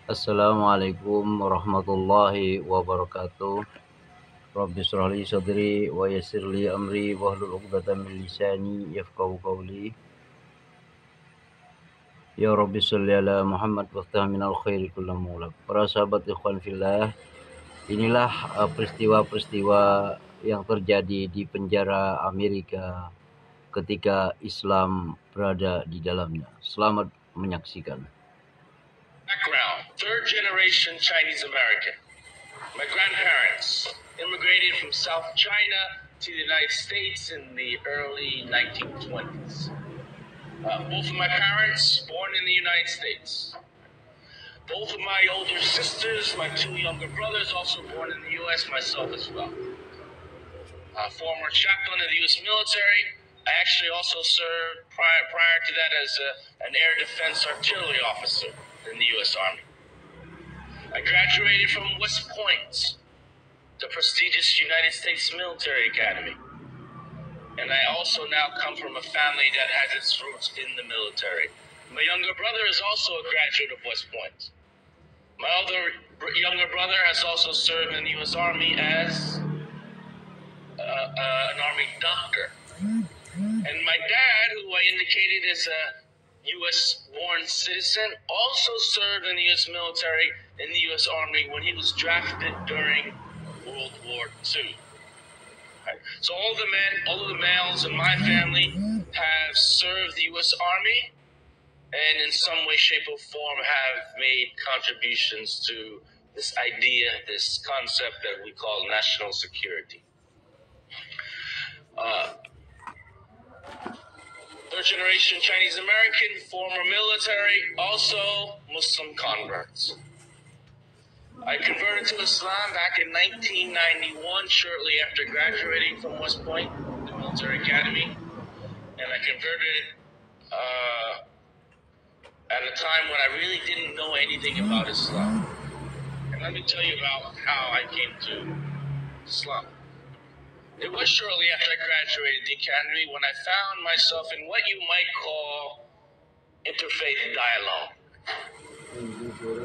Assalamualaikum warahmatullahi wabarakatuh. Rabbi shrah li sadri wa yassir li amri wahlul 'uqdatam min lisani yafqahu qawli. Ya Rabbi shalli ala Muhammad waftah minal khairi kullu mulak. Para sahabat ikhwan fillah, inilah peristiwa-peristiwa yang terjadi di penjara Amerika ketika Islam berada di dalamnya. Selamat menyaksikan. Background: third generation Chinese American. My grandparents immigrated from South China to the United States in the early 1920s. Both of my parents born in the United States. Both of my older sisters, my two younger brothers, also born in the U.S., myself as well. Former chaplain of the U.S. military. I actually also served prior to that as an air defense artillery officer in the U.S. Army. I graduated from West Point, the prestigious United States Military Academy. And I also now come from a family that has its roots in the military. My younger brother is also a graduate of West Point. My other younger brother has also served in the U.S. Army as an Army doctor. And my dad, who I indicated is a U.S.-born citizen, also served in the U.S. military in the U.S. Army when he was drafted during World War II. Right. So all of the males in my family have served the U.S. Army, and in some way, shape, or form have made contributions to this idea, this concept that we call national security. Third generation Chinese American, former military, also Muslim converts. I converted to Islam back in 1991, shortly after graduating from West Point, the military academy. And I converted at a time when I really didn't know anything about Islam. And let me tell you about how I came to Islam. It was shortly after I graduated the academy when I found myself in what you might call interfaith dialogue.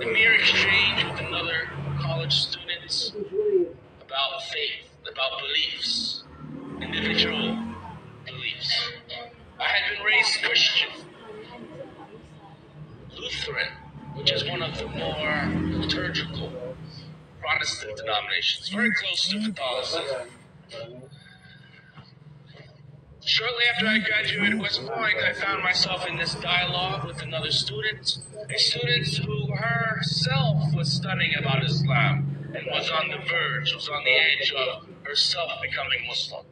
The mere exchange with another college student about faith, about beliefs, individual beliefs. I had been raised Christian, Lutheran, which is one of the more liturgical Protestant denominations, very close to Catholicism. Shortly after I graduated West Point, I found myself in this dialogue with another student, a student who herself was studying about Islam and was on the verge, was on the edge of herself becoming Muslim.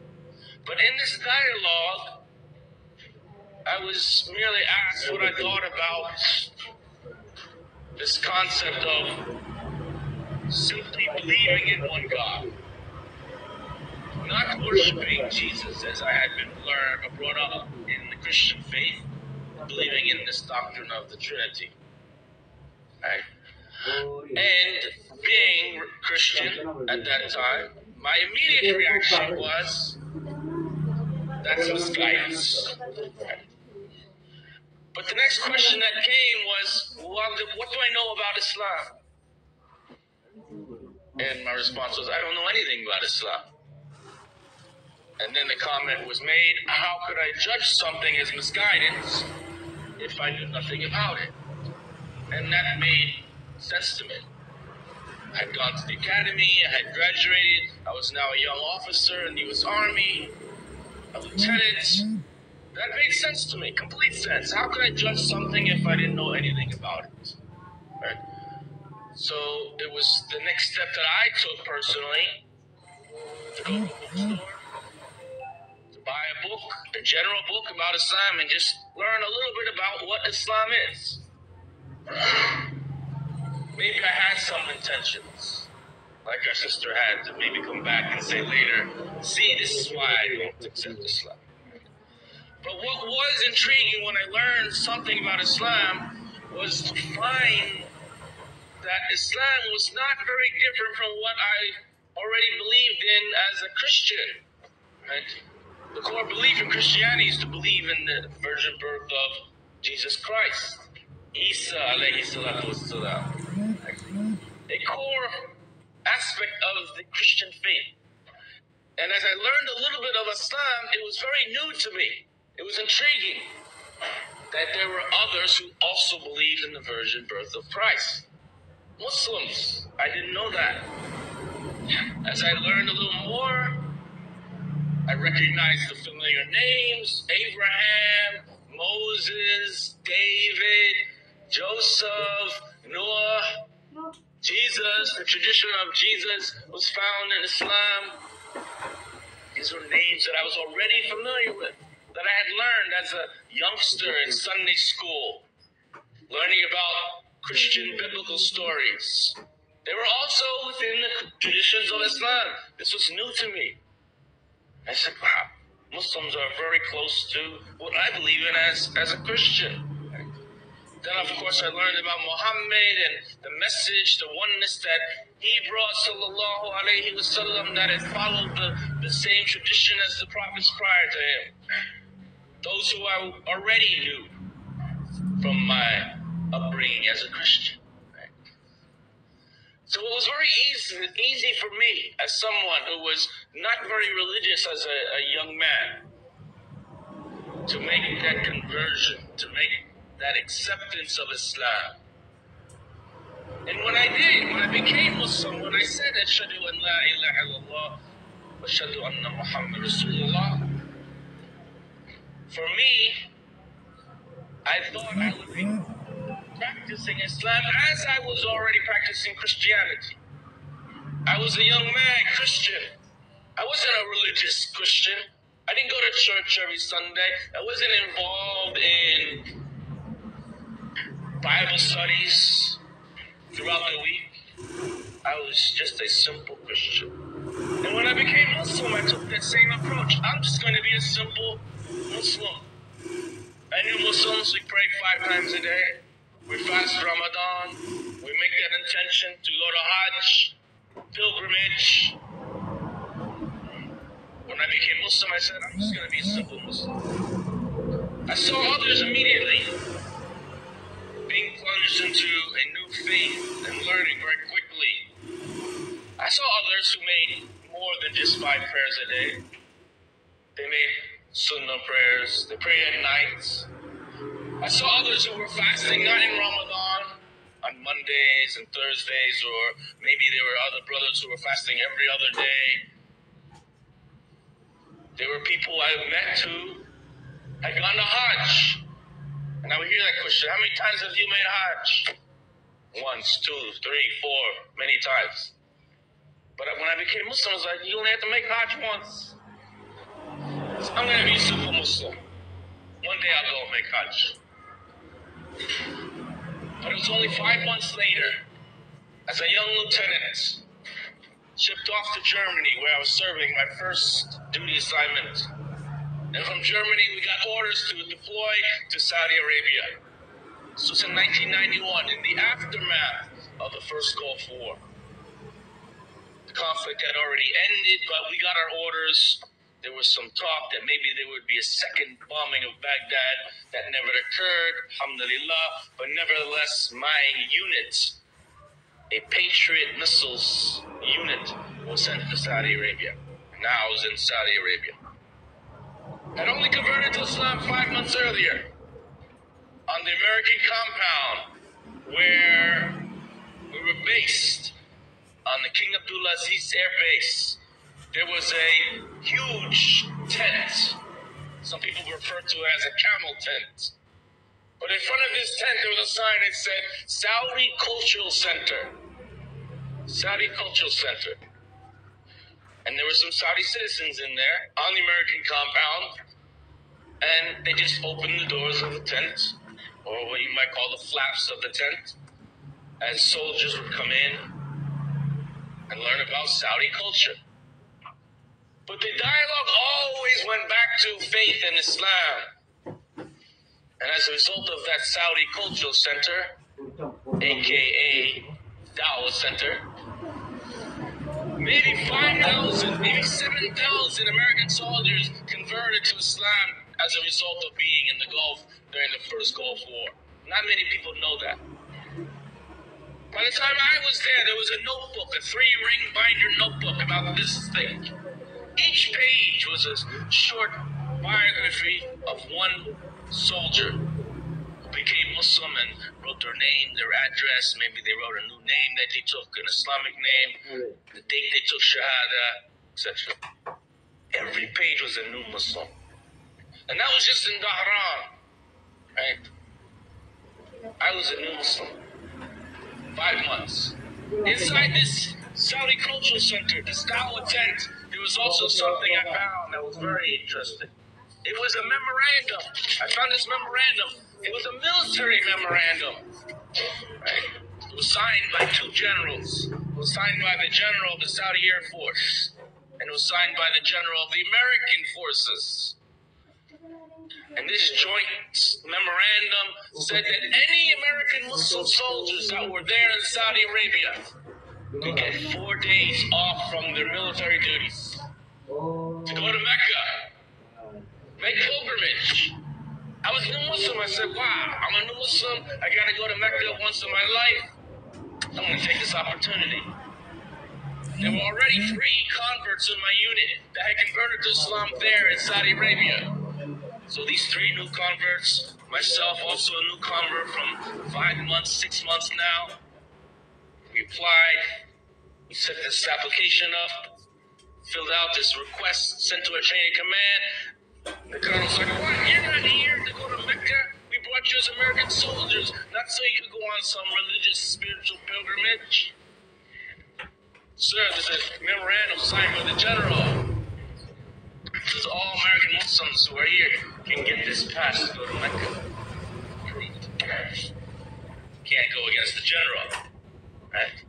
But in this dialogue, I was merely asked what I thought about this concept of simply believing in one God. Not worshiping Jesus as I had been brought up in the Christian faith, believing in this doctrine of the Trinity. Right? And being Christian at that time, my immediate reaction was, that's misguidance. Right? But the next question that came was, what do I know about Islam? And my response was, I don't know anything about Islam. And then the comment was made, how could I judge something as misguidance if I knew nothing about it? And that made sense to me. I had gone to the academy, I had graduated, I was now a young officer in the U.S. Army, a lieutenant. That made sense to me, complete sense. How could I judge something if I didn't know anything about it? Right? So it was the next step that I took personally, to go to the bookstore, buy a book, a general book about Islam, and just learn a little bit about what Islam is. Maybe I had some intentions, like our sister had, to maybe come back and say later, see, this is why I don't accept Islam. But what was intriguing when I learned something about Islam was to find that Islam was not very different from what I already believed in as a Christian. Right? The core belief in Christianity is to believe in the virgin birth of Jesus Christ, Isa alayhi salatu wassalam. a core aspect of the Christian faith. And as I learned a little bit of Islam, it was very new to me. It was intriguing that there were others who also believed in the virgin birth of Christ. Muslims, I didn't know that. As I learned a little more, I recognized the familiar names: Abraham, Moses, David, Joseph, Noah, Jesus. The tradition of Jesus was found in Islam. These were names that I was already familiar with, that I had learned as a youngster in Sunday school, learning about Christian biblical stories. They were also within the traditions of Islam. This was new to me. I said, wow, Muslims are very close to what I believe in as a Christian. Then, of course, I learned about Muhammad and the message, the oneness that he brought, sallallahu alayhi wasallam, that had followed the same tradition as the prophets prior to him. Those who I already knew from my upbringing as a Christian. So it was very easy for me, as someone who was not very religious as a young man, to make that conversion, to make that acceptance of Islam. And when I did, when I became Muslim, when I said, Ashhadu an la ilaha illallah, wa ashhadu anna Muhammad Rasulullah, for me, I thought I would be practicing Islam as I was already practicing Christianity. I was a young man Christian. I wasn't a religious Christian. I didn't go to church every Sunday. I wasn't involved in Bible studies throughout the week. I was just a simple Christian. And when I became Muslim, I took that same approach. I'm just going to be a simple Muslim. I knew Muslims, we pray 5 times a day. We fast Ramadan. We make that intention to go to Hajj, pilgrimage. When I became Muslim, I said, I'm just going to be a simple Muslim. I saw others immediately being plunged into a new faith and learning very quickly. I saw others who made more than just 5 prayers a day. They made Sunnah prayers. They prayed at night. I saw others who were fasting not in Ramadan, on Mondays and Thursdays, or maybe there were other brothers who were fasting every other day. There were people I met who had gone to Hajj. And I would hear that question, how many times have you made Hajj? 1, 2, 3, 4, many times. But when I became Muslim, I was like, you only have to make Hajj once. So I'm going to be a simple Muslim. One day I'll go and make Hajj. But it was only 5 months later, as a young lieutenant, shipped off to Germany, where I was serving my first duty assignment. And from Germany, we got orders to deploy to Saudi Arabia. This was in 1991, in the aftermath of the first Gulf War. The conflict had already ended, but we got our orders. There was some talk that maybe there would be a second bombing of Baghdad. That never occurred, alhamdulillah. But nevertheless, my unit, a Patriot missiles unit, was sent to Saudi Arabia. Now I was in Saudi Arabia. I'd only converted to Islam 5 months earlier on the American compound where we were based on the King Abdulaziz Air Base. There was a huge tent. Some people refer to it as a camel tent. But in front of this tent, there was a sign that said, Saudi Cultural Center. Saudi Cultural Center. And there were some Saudi citizens in there on the American compound. And they just opened the doors of the tent, or what you might call the flaps of the tent, as soldiers would come in and learn about Saudi culture. But the dialogue always went back to faith and Islam. And as a result of that Saudi Cultural Center, aka Dawah Center, maybe 5,000, maybe 7,000 American soldiers converted to Islam as a result of being in the Gulf during the first Gulf War. Not many people know that. By the time I was there was a notebook, a 3-ring binder notebook about this thing. Each page was a short biography of one soldier who became Muslim and wrote their name, their address, maybe they wrote a new name that they took, an Islamic name, the date they took Shahada, etc. Every page was a new Muslim. And that was just in Dhahran, right? I was a new Muslim. 5 months. Inside this Saudi Cultural Center, this Dawah tent, there was also something I found that was very interesting. It was a memorandum. I found this memorandum. It was a military memorandum. Right? It was signed by 2 generals. It was signed by the general of the Saudi Air Force. And it was signed by the general of the American forces. And this joint memorandum said that any American Muslim soldiers that were there in Saudi Arabia could get 4 days off from their military duties to go to Mecca, make pilgrimage. I was a new Muslim. I said, wow, I'm a new Muslim. I got to go to Mecca once in my life. I'm going to take this opportunity. There were already 3 converts in my unit that had converted to Islam there in Saudi Arabia. So these 3 new converts, myself also a new convert from 5 months, 6 months now. We applied, we set this application up, filled out this request, sent to our chain of command. The colonel's like, what, you're not here to go to Mecca? We brought you as American soldiers, not so you could go on some religious, spiritual pilgrimage. Sir, there's a memorandum signed by the general. Says all American Muslims who are here can get this pass to go to Mecca. Approved. Can't go against the general. Right?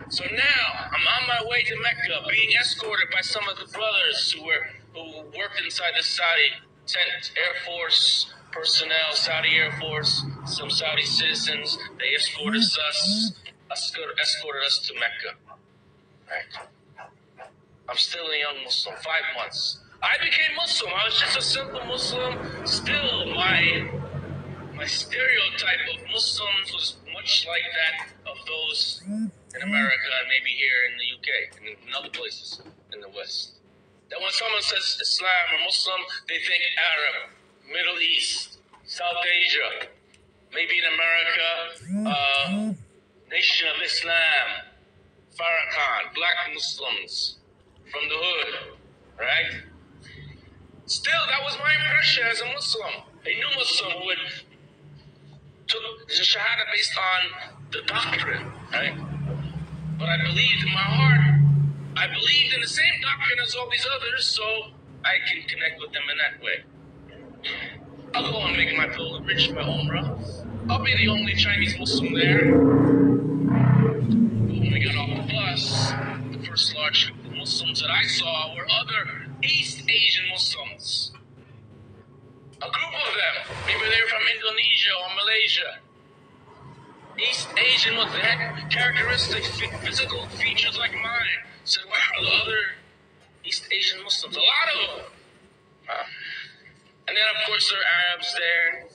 So now I'm on my way to Mecca, being escorted by some of the brothers who worked inside the Saudi tent, Air Force personnel, Saudi Air Force, some Saudi citizens. They escorted us to Mecca. Right? I'm still a young Muslim, 5 months. I became Muslim. I was just a simple Muslim. Still, my stereotype of Muslims was much like that of those in America and maybe here in the UK and in other places in the West. That when someone says Islam or Muslim, they think Arab, Middle East, South Asia, maybe in America, Nation of Islam, Farrakhan, Black Muslims from the hood, right? Still, that was my impression as a Muslim, a new Muslim who took the Shahada based on the doctrine, right? But I believed in my heart, I believed in the same doctrine as all these others, so I can connect with them in that way. I'll go on making my pilgrimage, my Umrah. I'll be the only Chinese Muslim there. When we got off the bus, the first large group of Muslims that I saw were other East Asian Muslims. A group of them. Maybe they were from Indonesia or Malaysia. East Asian Muslims. They had characteristics, physical features like mine. Said, wow, the other East Asian Muslims. A lot of them. And then, of course, there are Arabs there,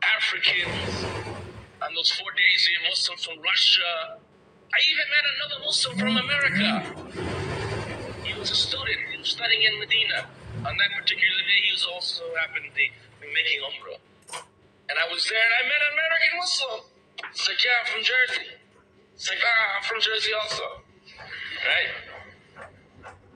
Africans. On those 4 days, there were Muslims from Russia. I even met another Muslim from America. He was a student. He was studying in Medina. On that particular day, he was also happened to be making Umrah. And I was there, and I met an American Muslim. It's like, yeah, I'm from Jersey. It's like, I'm from Jersey also. Right?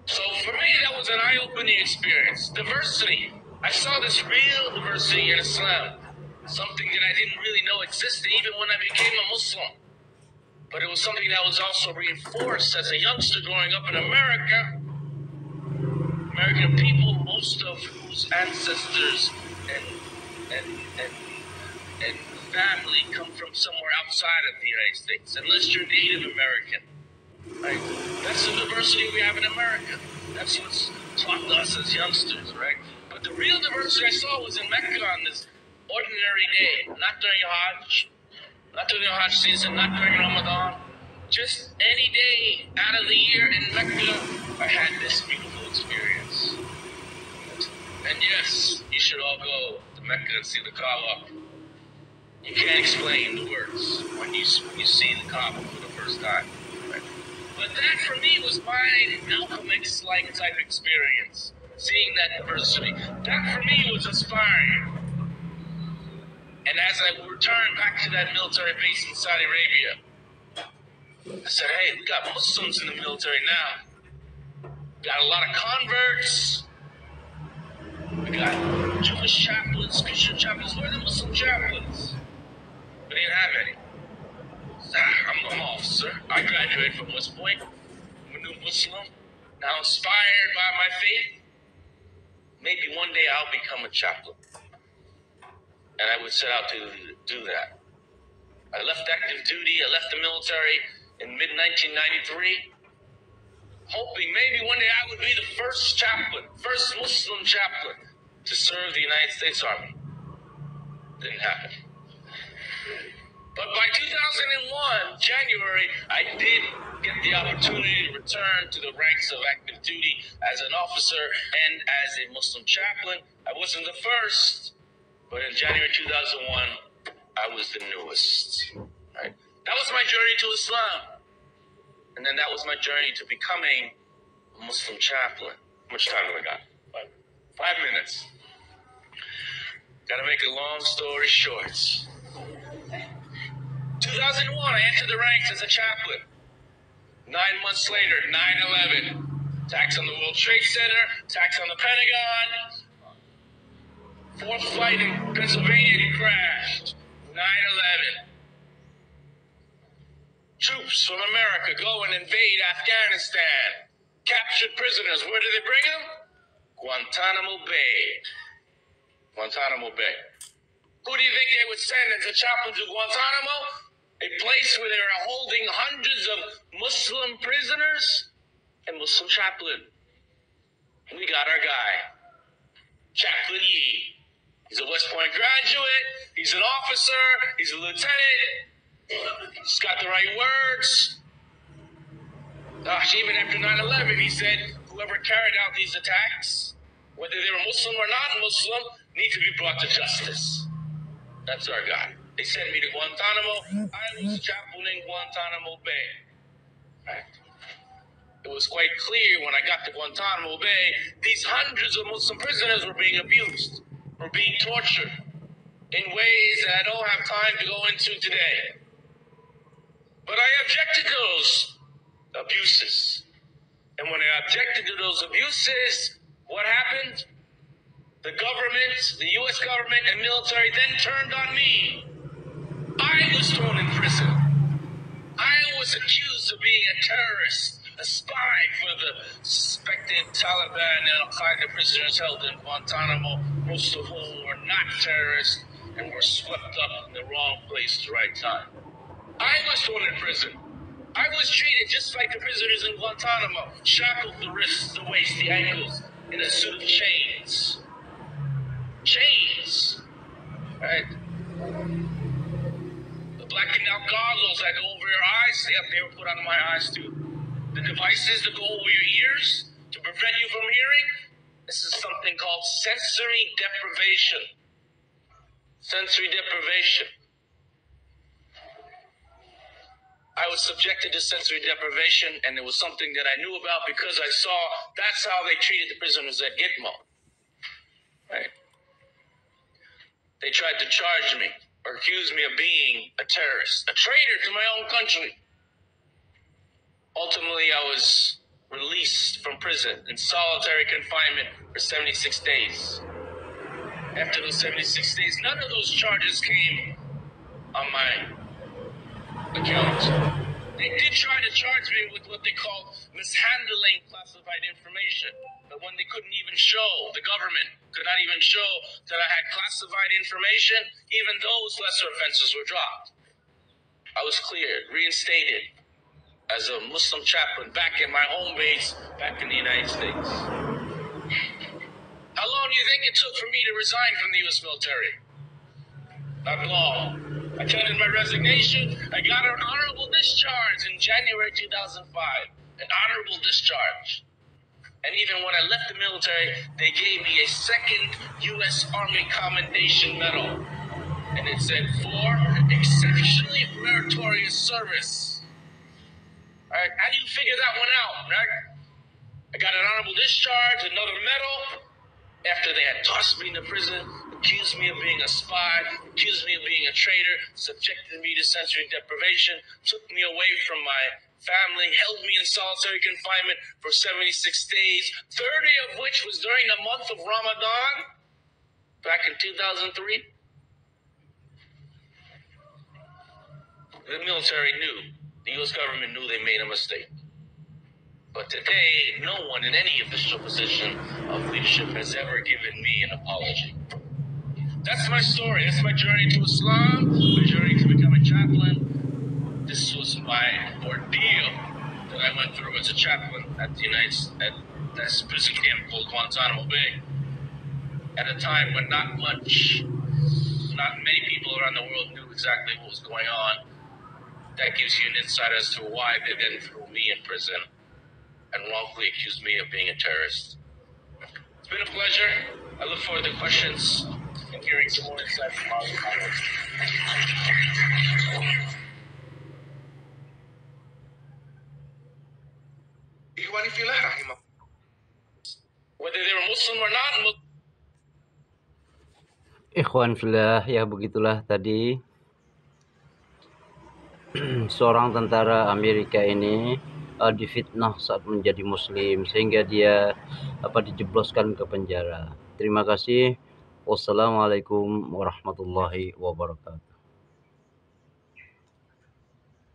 So for me, that was an eye-opening experience. Diversity. I saw this real diversity in Islam. Something that I didn't really know existed even when I became a Muslim. But it was something that was also reinforced as a youngster growing up in America. American people, most of whose ancestors and family come from somewhere outside of the United States, unless you're Native American. Right? That's the diversity we have in America. That's what's taught to us as youngsters, right? But the real diversity I saw was in Mecca on this ordinary day, not during Hajj, not during the Hajj season, not during Ramadan. Just any day out of the year in Mecca, I had this beautiful experience. And yes, you should all go to Mecca and see the Kaaba. You can't explain the words when you see the comic for the first time. Right? But that for me was my Malcolm X-like type experience, seeing that diversity. That for me was inspiring. And as I returned back to that military base in Saudi Arabia, I said, hey, we got Muslims in the military now. Got a lot of converts. We got Jewish chaplains, Christian chaplains. Where are the Muslim chaplains? We didn't have any. I'm an officer. I graduated from West Point. I'm a new Muslim. Now inspired by my faith. Maybe one day I'll become a chaplain. And I would set out to do that. I left active duty. I left the military in mid-1993, hoping maybe one day I would be the first chaplain, first Muslim chaplain to serve the United States Army. Didn't happen. But by 2001, January, I did get the opportunity to return to the ranks of active duty as an officer and as a Muslim chaplain. I wasn't the first, but in January 2001, I was the newest. Right? That was my journey to Islam. And then that was my journey to becoming a Muslim chaplain. How much time have I got? 5 minutes. Gotta make a long story short. 2001, I entered the ranks as a chaplain. 9 months later, 9/11. Attacks on the World Trade Center, attacks on the Pentagon. Fourth flight in Pennsylvania crashed. 9/11. Troops from America go and invade Afghanistan. Captured prisoners. Where do they bring them? Guantanamo Bay. Guantanamo Bay. Who do you think they would send as a chaplain to Guantanamo? A place where they were holding hundreds of Muslim prisoners? A Muslim chaplain. And we got our guy, Chaplain Yee. He's a West Point graduate. He's an officer. He's a lieutenant. He's got the right words. Gosh, even after 9/11, he said, whoever carried out these attacks, whether they were Muslim or not Muslim, need to be brought to justice. That's our guy. They sent me to Guantanamo. I was chaplain in Guantanamo Bay. Right? It was quite clear when I got to Guantanamo Bay, these hundreds of Muslim prisoners were being abused, were being tortured in ways that I don't have time to go into today. But I objected to those abuses. And when I objected to those abuses, what happened? The government, the U.S. government and military then turned on me. I was thrown in prison. I was accused of being a terrorist, a spy for the suspected Taliban and Al-Qaeda prisoners held in Guantanamo, most of whom were not terrorists and were swept up in the wrong place at the right time. I was thrown in prison. I was treated just like the prisoners in Guantanamo, shackled the wrists, the waist, the ankles, in a suit of chains. Chains, right? The blackened out goggles that go over your eyes, yep, they were put on my eyes too. The devices that go over your ears to prevent you from hearing, this is something called sensory deprivation. Sensory deprivation. I was subjected to sensory deprivation, and it was something that I knew about because I saw that's how they treated the prisoners at Gitmo. Right? They tried to charge me or accuse me of being a terrorist, a traitor to my own country. Ultimately, I was released from prison in solitary confinement for 76 days. After those 76 days, none of those charges came on my account. They did try to charge me with what they called mishandling classified information. But when they couldn't even show, the government could not even show that I had classified information, even those lesser offenses were dropped. I was cleared, reinstated as a Muslim chaplain back in my home base, back in the United States. How long do you think it took for me to resign from the U.S. military? Not long. I tendered my resignation. I got an honorable discharge in January 2005. An honorable discharge. And even when I left the military, they gave me a second U.S. Army Commendation Medal. and it said, "For exceptionally meritorious service." All right, how do you figure that one out, right? I got an honorable discharge, another medal, after they had tossed me into prison, accused me of being a spy, accused me of being a traitor, subjected me to sensory deprivation, took me away from my family, held me in solitary confinement for 76 days, 30 of which was during the month of Ramadan, back in 2003. The military knew, the U.S. government knew they made a mistake. But today, no one in any official position of leadership has ever given me an apology. That's my story. That's my journey to Islam, my journey to become a chaplain. This was my ordeal that I went through as a chaplain at this prison camp called Guantanamo Bay. At a time when not many people around the world knew exactly what was going on. That gives you an insight as to why they then threw me in prison and wrongfully accused me of being a terrorist. It's been a pleasure. I look forward to questions and hearing some more insight from our colleagues. Ikhwani fillah rahimah. Whether they were Muslim or not, Ikhwan fillah, ya begitulah tadi seorang tentara Amerika ini difitnah saat menjadi muslim sehingga dia dijebloskan ke penjara. Terima kasih. Wassalamualaikum warahmatullahi wabarakatuh.